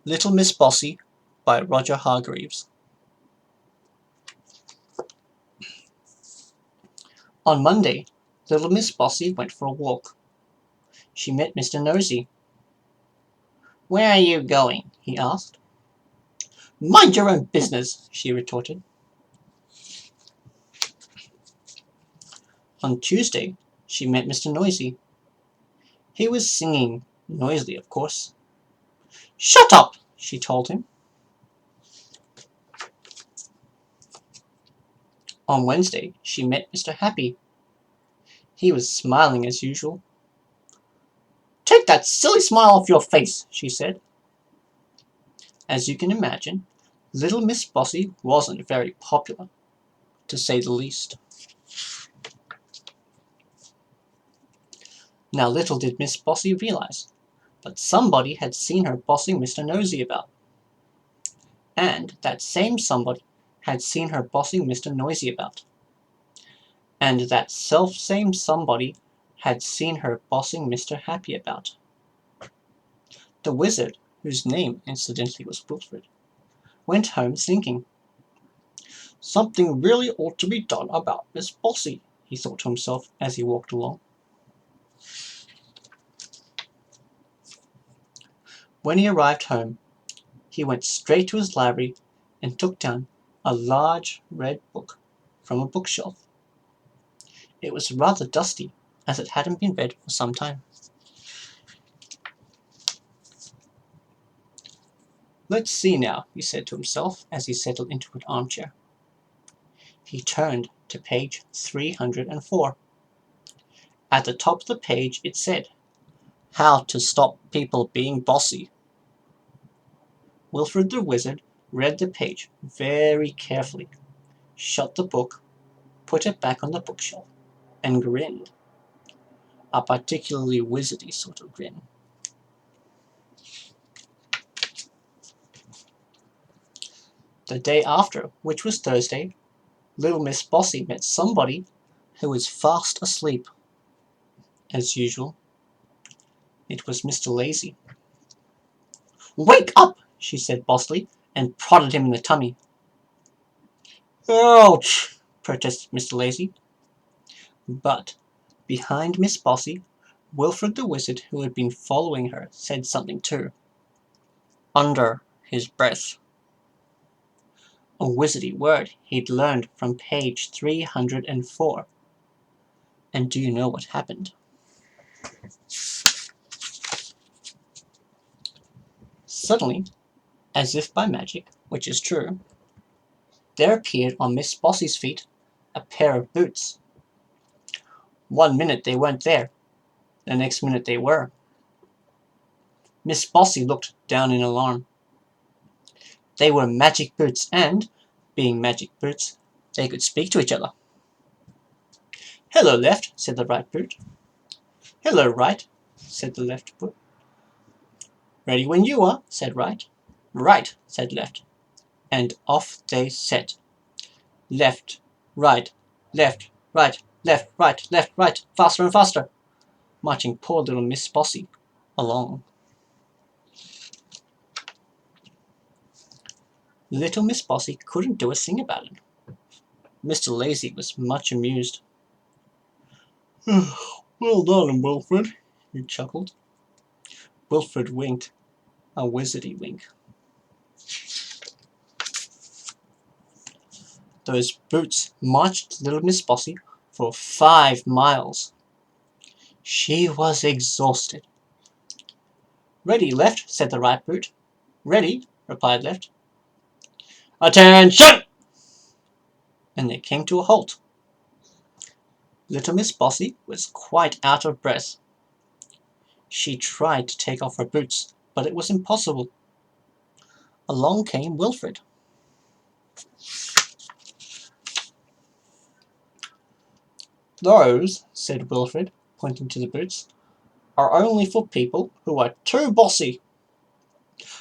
Little Miss Bossy by Roger Hargreaves. On Monday, little Miss Bossy went for a walk. She met Mr. Nosy. "Where are you going?" he asked. "Mind your own business," she retorted. On Tuesday, she met Mr. Noisy. He was singing, noisily of course. "Shut up!" she told him. On Wednesday, she met Mr. Happy. He was smiling as usual. "Take that silly smile off your face," she said. As you can imagine, little Miss Bossy wasn't very popular, to say the least. Now little did Miss Bossy realize, but somebody had seen her bossing Mr. Nosy about. And that same somebody had seen her bossing Mr. Noisy about. And that self-same somebody had seen her bossing Mr. Happy about. The wizard, whose name incidentally was Wilfred, went home thinking, "Something really ought to be done about Miss Bossy," he thought to himself as he walked along. When he arrived home, he went straight to his library and took down a large red book from a bookshelf. It was rather dusty, as it hadn't been read for some time. "Let's see now," he said to himself as he settled into an armchair. He turned to page 304. At the top of the page it said, "How to Stop People Being Bossy." Wilfred the Wizard read the page very carefully, shut the book, put it back on the bookshelf, and grinned. A particularly wizardy sort of grin. The day after, which was Thursday, little Miss Bossy met somebody who was fast asleep. As usual, it was Mr. Lazy. "Wake up!" she said bossily, and prodded him in the tummy. "Ouch!" protested Mr. Lazy. But behind Miss Bossy, Wilfred the Wizard, who had been following her, said something too, under his breath. A wizardy word he'd learned from page 304. And do you know what happened? Suddenly, as if by magic, which is true, there appeared on Miss Bossy's feet a pair of boots. One minute they weren't there, the next minute they were. Miss Bossy looked down in alarm. They were magic boots and, being magic boots, they could speak to each other. "Hello, left," said the right boot. "Hello, right," said the left boot. "Ready when you are," said right. "Right," said left. And off they set. Left, right, left, right, left, right, faster and faster, marching poor little Miss Bossy along. Little Miss Bossy couldn't do a thing about it. Mr. Lazy was much amused. "Well done, Wilfred," he chuckled. Wilfred winked, a wizardy wink. Those boots marched little Miss Bossy for 5 miles. She was exhausted. "Ready, left," said the right boot. "Ready," replied left. "Attention!" And they came to a halt. Little Miss Bossy was quite out of breath. She tried to take off her boots, but it was impossible. Along came Wilfred. "Those," said Wilfred, pointing to the boots, "are only for people who are too bossy."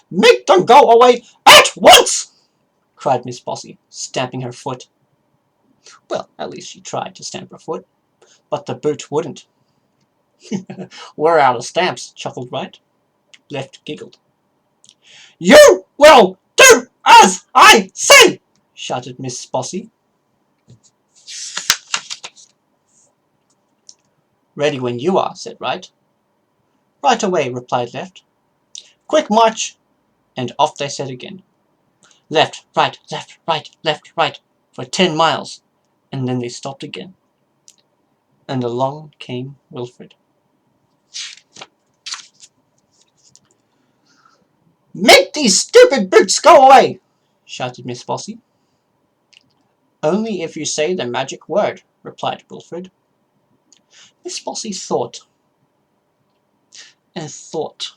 "Make them go away at once!" cried Miss Bossy, stamping her foot. Well, at least she tried to stamp her foot, but the boot wouldn't. "We're out of stamps," chuckled Right. Left giggled. You will do as I say, shouted Miss Bossy. Ready when you are, said Right. Right away, replied Left. Quick march! And off they set again. Left, right, left, right, for 10 miles, and then they stopped again. And along came Wilfred. Make these stupid boots go away, shouted Miss Bossy. Only if you say the magic word, replied Wilfred. Miss Bossy thought and thought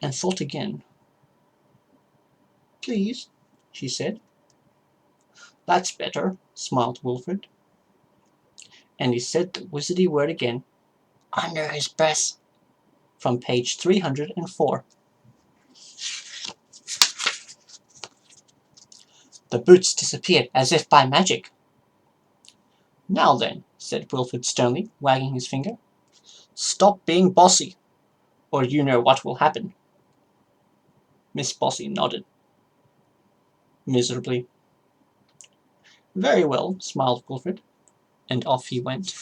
and thought again. Please, she said. That's better, smiled Wilfred. And he said the wizardy word again, under his breath, from page 304. The boots disappeared as if by magic. Now then, said Wilfred sternly, wagging his finger, stop being bossy, or you know what will happen. Miss Bossy nodded miserably. Very well, smiled Wilfred, and off he went.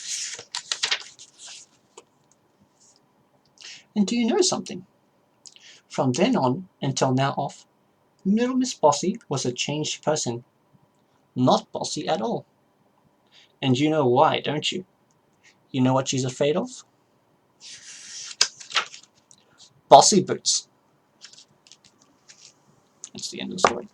And do you know something? From then on until now off, little Miss Bossy was a changed person. Not bossy at all. And you know why, don't you? You know what she's afraid of? Bossy boots. That's the end of the story.